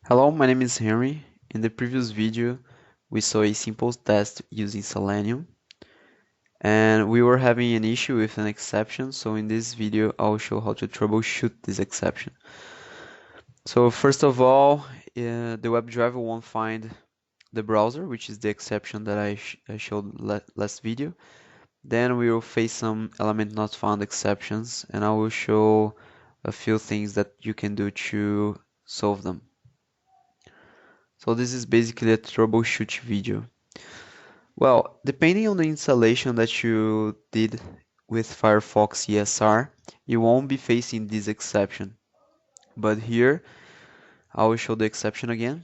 Hello, my name is Henry. In the previous video, we saw a simple test using Selenium, and we were having an issue with an exception, so in this video, I'll show how to troubleshoot this exception. So first of all, the WebDriver won't find the browser, which is the exception that I showed last video. Then we will face some element not found exceptions, and I will show a few things that you can do to solve them. So this is basically a troubleshoot video. Well, depending on the installation that you did with Firefox ESR, you won't be facing this exception. But here, I will show the exception again.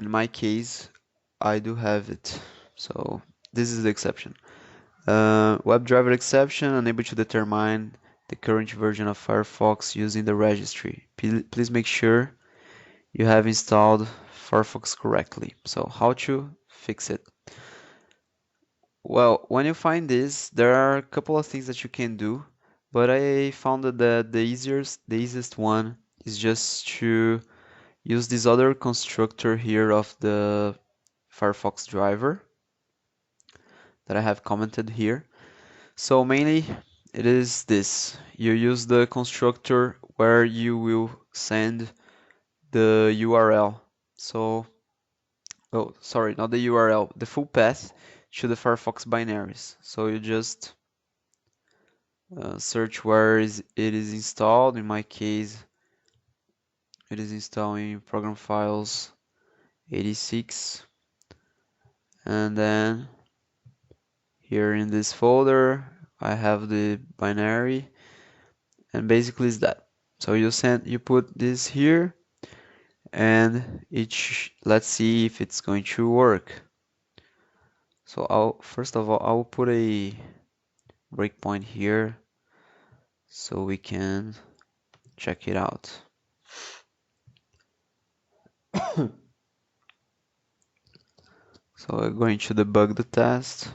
In my case, I do have it. So this is the exception. WebDriver exception, unable to determine the current version of Firefox using the registry. Please make sure you have installed Firefox correctly. So how to fix it? Well, when you find this, there are a couple of things that you can do, but I found that the easiest one is just to use this other constructor here of the Firefox driver that I have commented here. So mainly it is this. You use the constructor where you will send the URL. So, oh, sorry, not the URL, the full path to the Firefox binaries. So you just search where it is installed. In my case, it is installed in program files 86, and then here in this folder I have the binary, and basically is that. So you put this here, and let's see if it's going to work. So first of all I'll put a breakpoint here so we can check it out. So we're going to debug the test.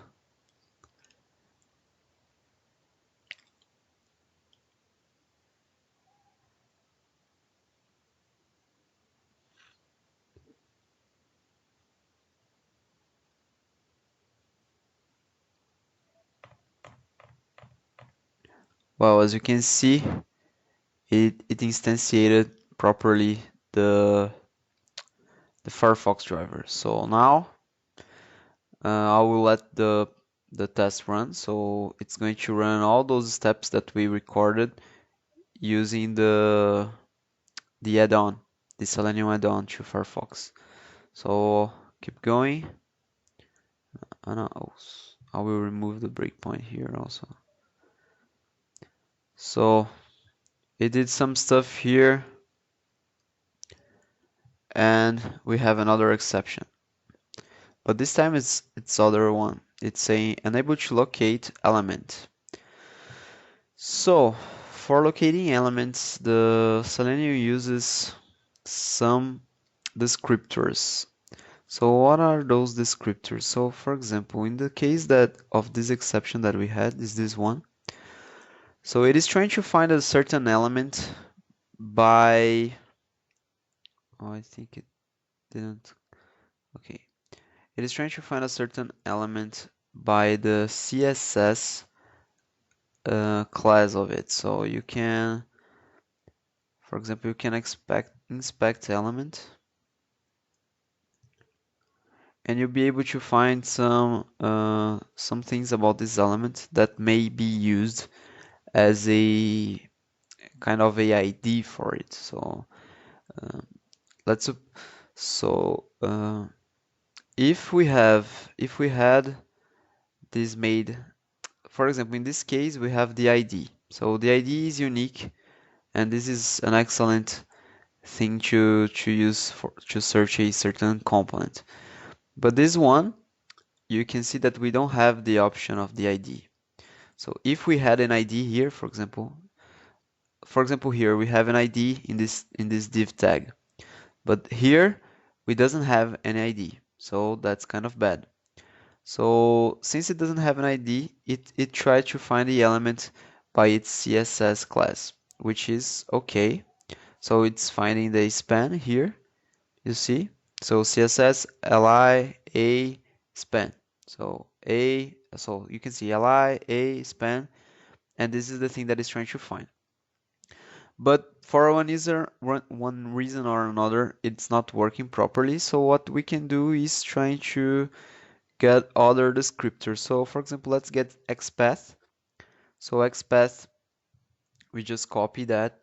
Well, as you can see, it instantiated properly the Firefox driver. So now I will let the test run. So it's going to run all those steps that we recorded using the add-on, the Selenium add-on to Firefox. So keep going. I will remove the breakpoint here also. So it did some stuff here, and we have another exception. But this time it's other one. It's saying unable to locate element. So for locating elements, the Selenium uses some descriptors. So what are those descriptors? So for example, in the case that of this exception that we had is this one. So it is trying to find a certain element by, oh, I think it didn't. Okay. It is trying to find a certain element by the CSS class of it. So you can, for example, you can inspect element, and you'll be able to find some things about this element that may be used as a kind of a ID for it. So uh, let's so if we had this made, for example, in this case we have the ID. So the ID is unique, and this is an excellent thing to use to search a certain component. But this one, you can see that we don't have the option of the ID. So if we had an ID here, for example here we have an ID in this div tag, but here we doesn't have any ID, so that's kind of bad. So since it doesn't have an ID, it tried to find the element by its CSS class. which is okay. So it's finding the span here, you see? So CSS li a span. So you can see li a span, and this is the thing that it's trying to find. But for one reason or another, it's not working properly. So what we can do is trying to get other descriptors. So for example, let's get XPath. So XPath, we just copy that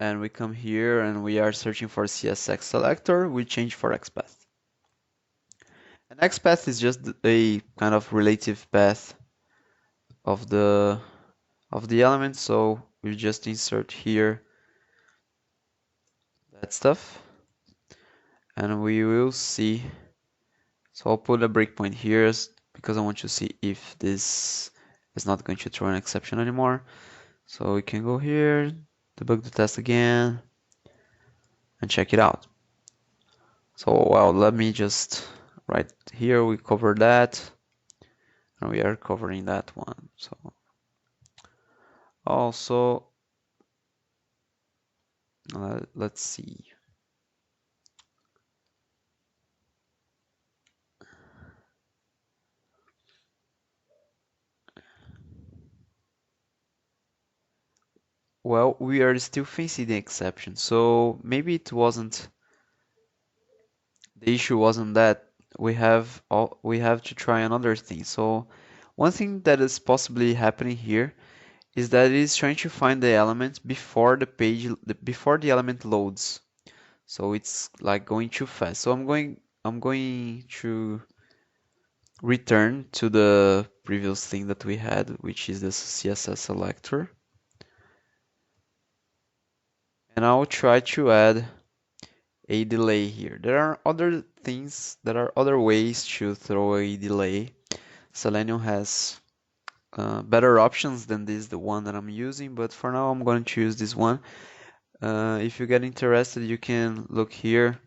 and we come here and we are searching for CSX selector. We change for XPath. And XPath is just a kind of relative path of the element. So we just insert here that stuff and we will see. So I'll put a breakpoint here because I want to see if this is not going to throw an exception anymore. So we can go here, debug the test again, and check it out. So well, let me just right here we cover that, and we are covering that one. So also let's see. Well, we are still facing the exception, so maybe it wasn't the issue wasn't that we have to try another thing. So one thing that is possibly happening here is that it is trying to find the element before before the element loads. So it's like going too fast. So I'm going to return to the previous thing that we had, which is the CSS selector. And I'll try to add a delay here. There are other things, there are other ways to throw a delay. Selenium has better options than this, the one that I'm using, but for now I'm going to use this one. If you get interested, you can look here.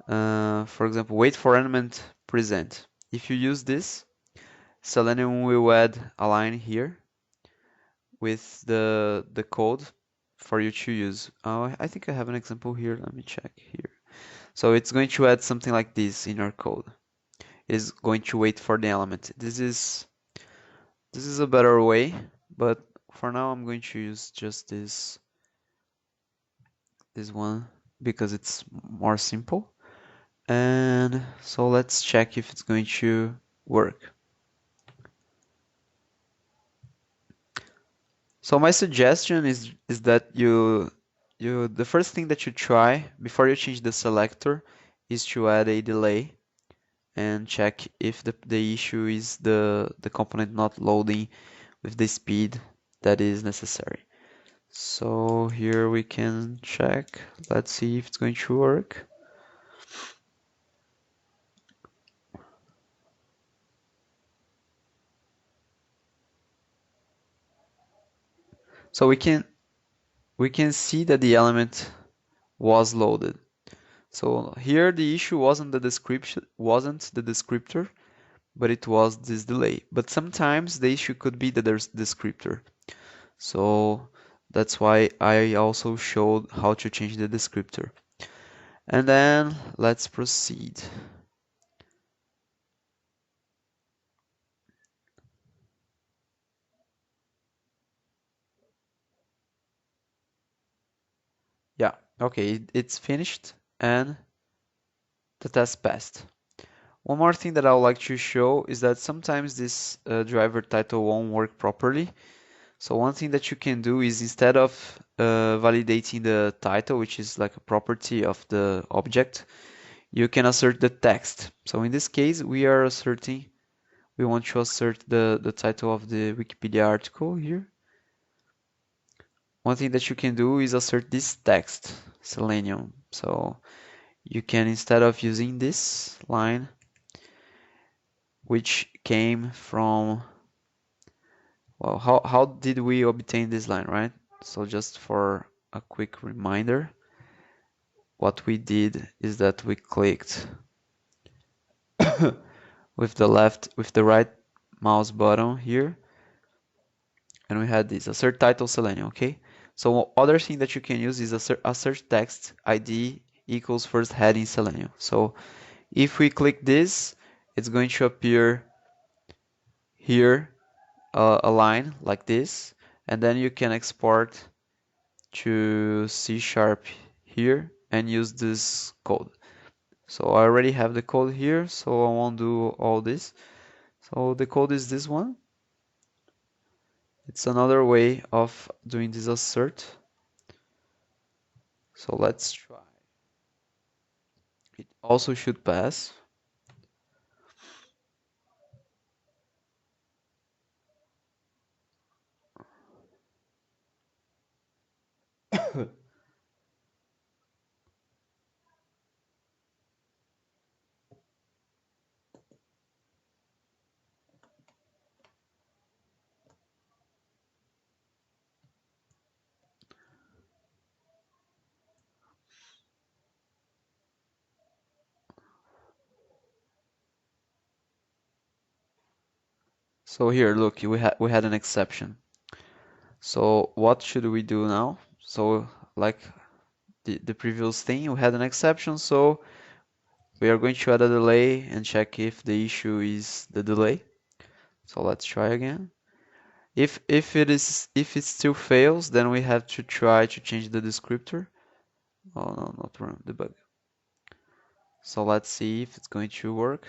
For example, wait for element present. If you use this, Selenium will add a line here with the code for you to use. I think I have an example here. Let me check here. So it's going to add something like this in our code. It is going to wait for the element. This is a better way, but for now I'm going to use just this one because it's more simple. And so let's check if it's going to work. So my suggestion is that the first thing that you try before you change the selector is to add a delay and check if the issue is the component not loading with the speed that is necessary. So here we can check. Let's see if it's going to work. So we can see that the element was loaded. So here the issue wasn't the descriptor, but it was this delay. But sometimes the issue could be that there's descriptor. So that's why I also showed how to change the descriptor. And then let's proceed. Yeah, okay, it's finished and the test passed. One more thing that I would like to show is that sometimes this driver title won't work properly. So one thing that you can do is instead of validating the title, which is like a property of the object, you can assert the text. So in this case, we want to assert the title of the Wikipedia article here. One thing that you can do is assert this text, Selenium. So you can, instead of using this line, which came from, well, how did we obtain this line, right? So just for a quick reminder, what we did is that we clicked with the right mouse button here and we had this assert title Selenium, okay? So other thing that you can use is assert text ID equals first heading Selenium. So if we click this, it's going to appear here a line like this, and then you can export to C# here and use this code. So I already have the code here, so I won't do all this. So the code is this one. It's another way of doing this assert. So let's try. It also should pass. So here, look, we had an exception. So what should we do now? So like the previous thing, we had an exception, so we are going to add a delay and check if the issue is the delay. So let's try again. If it still fails, then we have to try to change the descriptor. Oh no, not run debug. So let's see if it's going to work.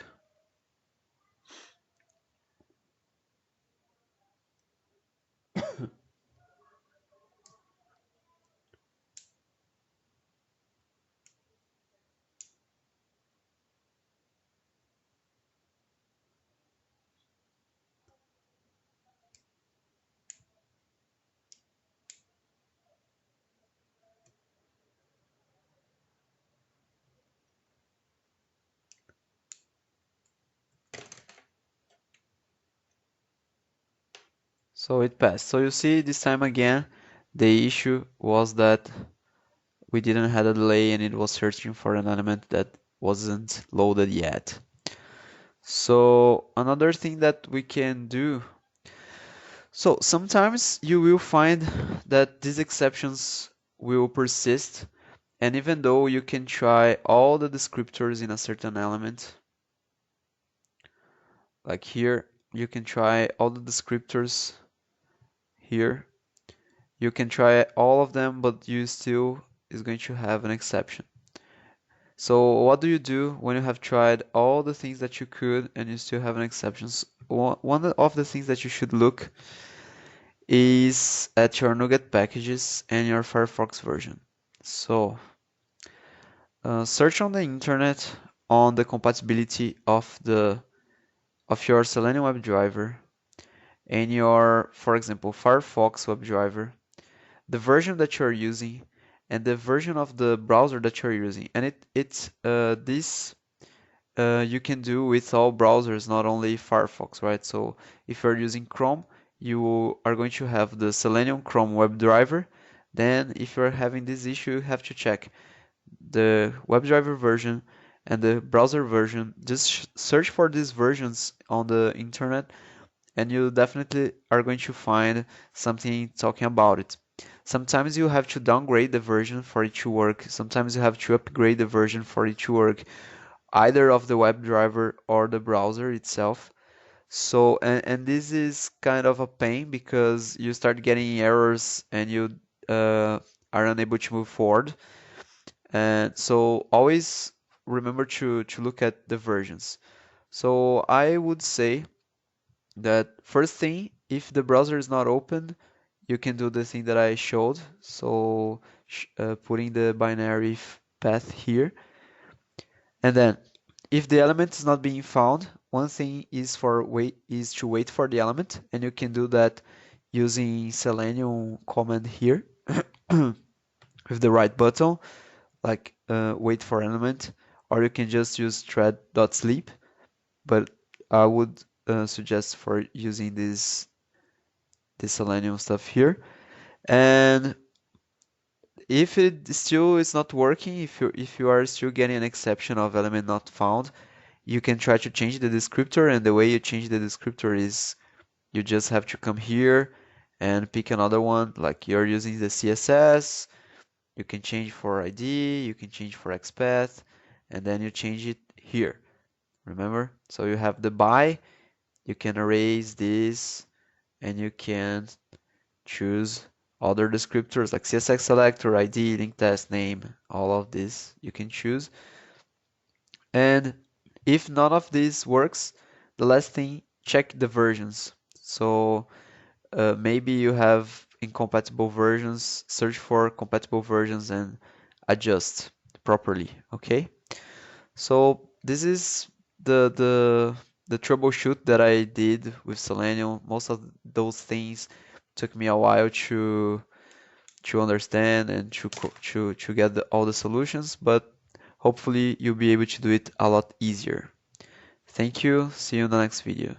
So it passed. So you see this time again, the issue was that we didn't have a delay and it was searching for an element that wasn't loaded yet. So another thing that we can do, so sometimes you will find that these exceptions will persist, and even though you can try all the descriptors in a certain element, like here, you can try all the descriptors here. You can try all of them, but you still is going to have an exception. So what do you do when you have tried all the things that you could and you still have an exception? One of the things that you should look is at your NuGet packages and your Firefox version. So search on the internet on the compatibility of your Selenium WebDriver and your, for example, Firefox WebDriver, the version that you're using, and the version of the browser that you're using. And this you can do with all browsers, not only Firefox, right? So if you're using Chrome, you are going to have the Selenium Chrome WebDriver. Then if you're having this issue, you have to check the WebDriver version and the browser version. Just search for these versions on the internet and you definitely are going to find something talking about it. Sometimes you have to downgrade the version for it to work. Sometimes you have to upgrade the version for it to work, either of the WebDriver or the browser itself. So, and this is kind of a pain because you start getting errors and you are unable to move forward. And so always remember to look at the versions. So I would say that first thing, if the browser is not open, you can do the thing that I showed. So putting the binary path here. And then if the element is not being found, one thing is to wait for the element, and you can do that using Selenium command here with the right button, like wait for element, or you can just use thread.sleep. But I would suggest for using this Selenium stuff here. And if it still is not working, if you are still getting an exception of element not found, you can try to change the descriptor, and the way you change the descriptor is you just have to come here and pick another one. Like you're using the CSS, you can change for ID, you can change for XPath, and then you change it here. Remember? So you have the by, you can erase this, and you can choose other descriptors like CSX selector, ID, link test name, all of this you can choose. And if none of this works, the last thing, check the versions. So maybe you have incompatible versions, search for compatible versions and adjust properly, okay? So this is the troubleshoot that I did with Selenium. Most of those things took me a while to understand and to get all the solutions, but hopefully you'll be able to do it a lot easier. Thank you. See you in the next video.